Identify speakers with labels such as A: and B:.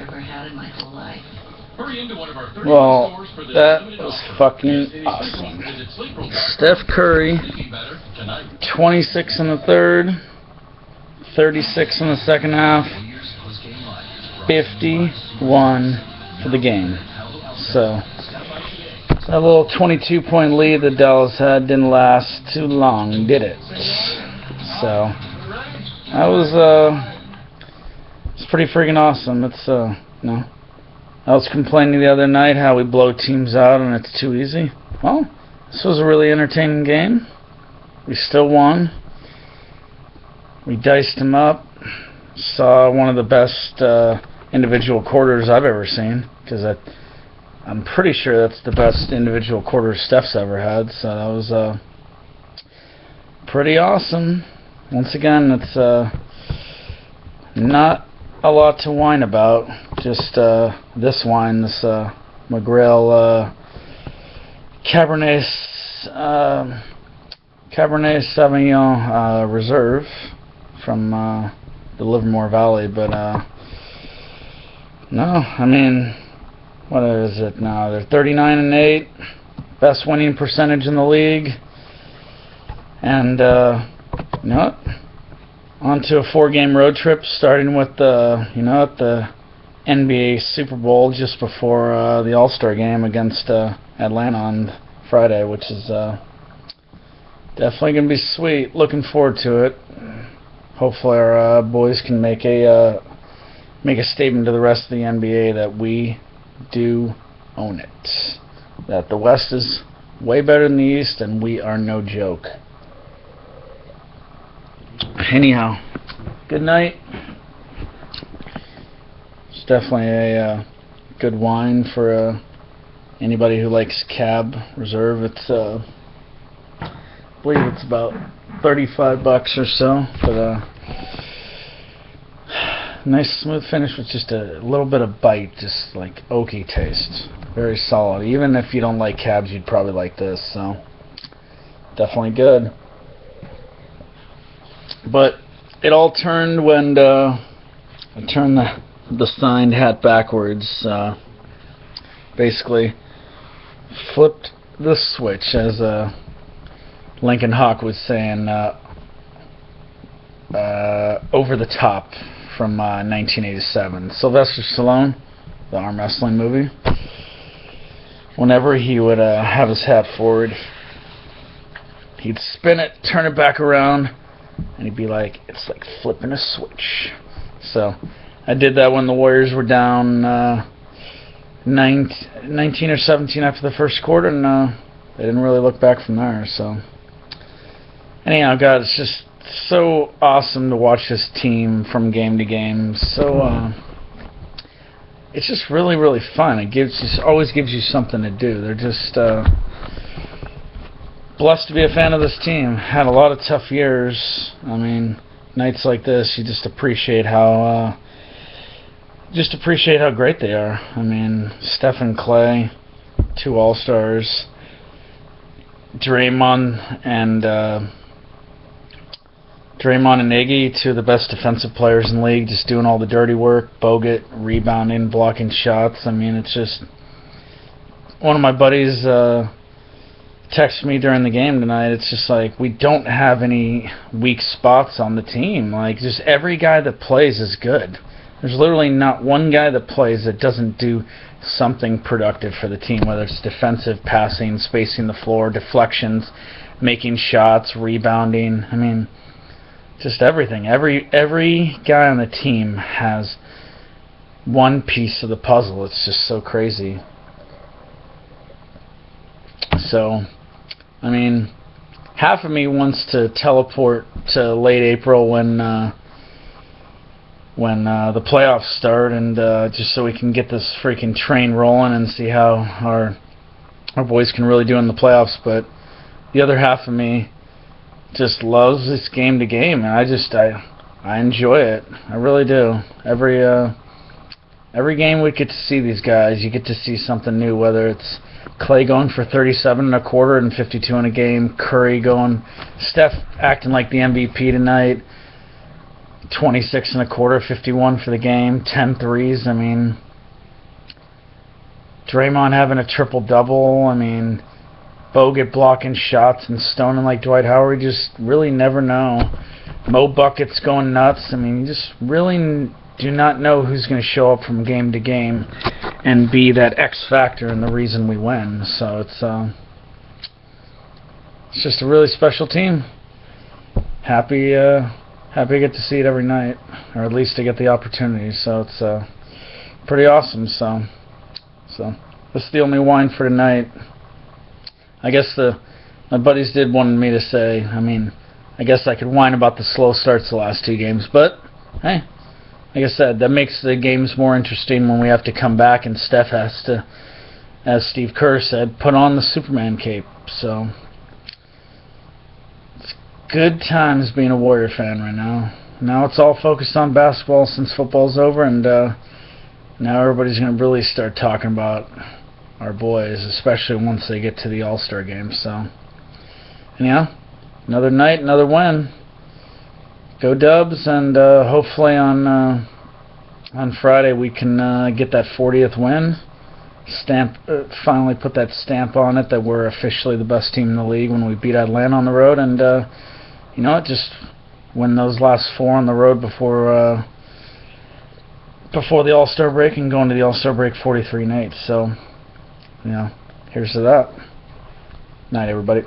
A: ever had in my whole life.
B: Well, that was fucking awesome. Steph Curry, 26 in the third, 36 in the second half, 51 for the game. So, that little 22-point lead that Dallas had didn't last too long, did it? So, that was it's pretty freaking awesome. It's I was complaining the other night how we blow teams out and it's too easy. Well, this was a really entertaining game. We still won. We diced them up. Saw one of the best individual quarters I've ever seen, because I'm pretty sure that's the best individual quarter Steph's ever had. So that was pretty awesome. Once again, it's not a lot to whine about. Just this wine, this McGrail Cabernet Sauvignon Reserve from the Livermore Valley. But no, I mean, what is it now? They're 39-8, best winning percentage in the league, and you know what? On to a 4-game road trip, starting with the NBA Super Bowl just before the All-Star game against Atlanta on Friday, which is definitely going to be sweet. Looking forward to it. Hopefully our boys can make a statement to the rest of the NBA that we do own it. That the West is way better than the East, and we are no joke. Anyhow, good night. It's definitely a good wine for anybody who likes Cab Reserve. It's I believe it's about $35 or so, but nice smooth finish with just a little bit of bite, just like oaky taste. Very solid. Even if you don't like cabs, you'd probably like this. So definitely good. But it all turned when I turned the signed hat backwards. Basically flipped the switch, as Lincoln Hawk was saying, over the top from 1987. Sylvester Stallone, the arm wrestling movie. Whenever he would have his hat forward, he'd spin it, turn it back around, and he'd be like, it's like flipping a switch. So I did that when the Warriors were down 19 or 17 after the first quarter, and they didn't really look back from there. So anyhow, guys, it's just so awesome to watch this team from game to game. So it's just really, really fun. It always gives you something to do. They're just blessed to be a fan of this team. Had a lot of tough years. I mean, nights like this, you just appreciate how great they are. I mean, Steph and Clay, 2 All-Stars, Draymond and Iggy, 2 of the best defensive players in the league, just doing all the dirty work. Bogut, rebounding, blocking shots. I mean, it's just... One of my buddies texted me during the game tonight. It's just like, we don't have any weak spots on the team. Like, just every guy that plays is good. There's literally not one guy that plays that doesn't do something productive for the team, whether it's defensive, passing, spacing the floor, deflections, making shots, rebounding. I mean, just everything. Every guy on the team has one piece of the puzzle. It's just so crazy. So, I mean, half of me wants to teleport to late April when the playoffs start, and just so we can get this freaking train rolling and see how our boys can really do in the playoffs. But the other half of me just loves this game to game, and I enjoy it. I really do. Every game we get to see these guys, you get to see something new, whether it's Clay going for 37 and a quarter and 52 in a game, Curry going, Steph acting like the MVP tonight, 26 and a quarter, 51 for the game, 10 threes. I mean, Draymond having a triple-double. I mean, Bogut blocking shots and stoning like Dwight Howard. You just really never know. Mo Bucket's going nuts. I mean, you just really do not know who's going to show up from game to game and be that X factor and the reason we win. So it's just a really special team. Happy to get to see it every night, or at least to get the opportunity. So it's pretty awesome. So this is the only wine for tonight. I guess my buddies did want me to say, I mean, I guess I could whine about the slow starts the last 2 games, but hey, like I said, that makes the games more interesting when we have to come back and Steph has to, as Steve Kerr said, put on the Superman cape. So it's good times being a Warrior fan right now. Now it's all focused on basketball since football's over, and now everybody's going to really start talking about our boys, especially once they get to the All-Star game. So, yeah, another night, another win. Go Dubs, and hopefully on Friday we can get that 40th win. Finally put that stamp on it that we're officially the best team in the league when we beat Atlanta on the road, and you know what? Just win those last 4 on the road before the All-Star break, and go into the All-Star break 43-8. So, you know, here's to that. Night, everybody.